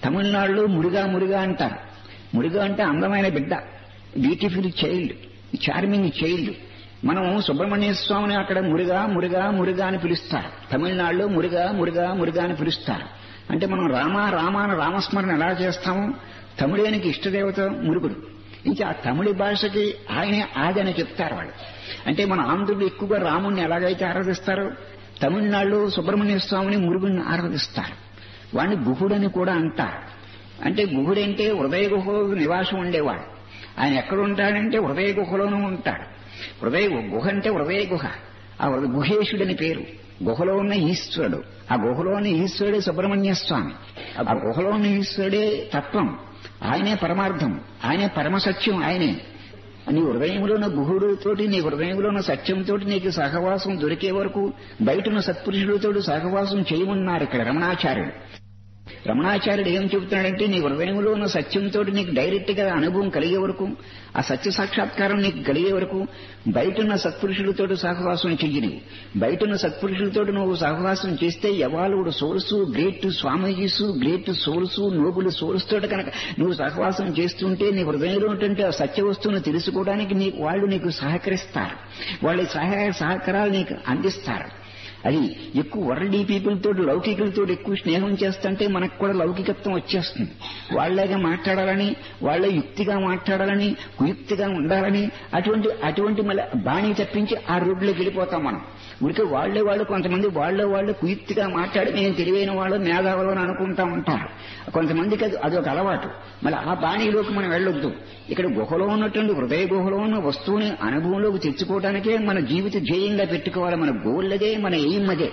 తమిళనాడులో మురుగా మురుగా అంటారు. మురుగా అంటే అందమైన బిడ్డ, బ్యూటిఫుల్ చైల్డ్, చార్మింగ్ చైల్డ్. మనం సుబ్రహ్మణ్య స్వామిని అక్కడ మురుగా మురుగా మురుగా అని పిలుస్తారు. తమిళనాడులో మురుగా మురుగా మురుగా అని పిలుస్తారు. అంటే మనం రామ రామ అని రామస్మరణ ఎలా చేస్తామో తమిళానికి ఇష్టదేవత మురుగుడు. ఇంకా ఆ తమిళ భాషకి ఆయనే ఆది అని చెప్తారు వాళ్ళు. అంటే మన ఆంధ్రులు ఎక్కువగా రాముణ్ణి ఎలాగైతే ఆరాధిస్తారో తమిళనాడులో సుబ్రహ్మణ్య స్వామిని మురుగుడిని ఆరాధిస్తారు. వాడిని గుహుడని కూడా అంటారు. అంటే గుహుడంటే హృదయ గుహలో నివాసం ఉండేవాడు. ఆయన ఎక్కడ ఉంటాడంటే హృదయ గుహలోనూ ఉంటాడు. హృదయ గుహ అంటే హృదయ గుహ. ఆ గుహేశుడని పేరు. గుహలో ఉన్న ఈశ్వరుడు. ఆ గుహలో ఉన్న ఈశ్వరుడే సుబ్రహ్మణ్య స్వామి. ఆ గుహలో ఉన్న ఈశ్వరుడే తత్వం, ఆయనే పరమార్థం, ఆయనే పరమసత్యం. ఆయనే నీ హృదయంలో ఉన్న గుహుడితోటి, నీ హృదయంలో ఉన్న సత్యంతో నీకు సహవాసం దొరికే వరకు బయటన్న సత్పురుషులతో సహవాసం చేయమన్నారు ఇక్కడ రమణాచార్యుడు. రమణాచార్యుడు ఏం చెబుతున్నాడంటే నీ హృదయంలో ఉన్న సత్యంతో నీకు డైరెక్ట్ గా అనుభవం కలిగే వరకు, ఆ సత్య సాక్షాత్కారం నీకు కలిగే వరకు బయటన్న సత్పురుషులతో సహవాసం చెయ్యి. బయటన్న సత్పురుషులతో నువ్వు సహవాసం చేస్తే ఎవాలుడు source, great swamijis, great source, noble source తోటి కనుక నువ్వు సహవాసం చేస్తుంటే నీ హృదయంలో ఉంటుంటే ఆ సత్య వస్తువును తెలుసుకోవడానికి వాళ్ళు నీకు సహకరిస్తారు. వాళ్ళ సహాయ సహకారాలు నీకు అందిస్తారు. అది ఎక్కువ వరల్డీ పీపుల్ తోటి, లౌకికులతో ఎక్కువ స్నేహం చేస్తుంటే మనకు కూడా లౌకికత్వం వచ్చేస్తుంది. వాళ్ళగా మాట్లాడాలని, వాళ్ళ యుక్తిగా మాట్లాడాలని, కుయుక్తిగా ఉండాలని అటువంటి మళ్ళీ బాణీ తప్పించి ఆ రోడ్లోకి వెళ్ళిపోతాం మనం. ఊరికే వాళ్ళు కొంతమంది వాళ్ళు కుయుక్తిగా మాట్లాడి నేను తెలివైన వాళ్ళు, మేధావులు అని అనుకుంటా ఉంటారు. కొంతమందికి అదొక అలవాటు. మళ్ళీ ఆ బాణీలోకి మనం వెళ్ళొద్దు. ఇక్కడ గుహలో ఉన్నటువంటి హృదయ గుహలో ఉన్న వస్తువుని అనుభవంలోకి తెచ్చుకోవడానికే మన జీవిత ధ్యేయంగా పెట్టుకోవాలి. మన గోల్ అదే, మన ఎయిమ్ అదే.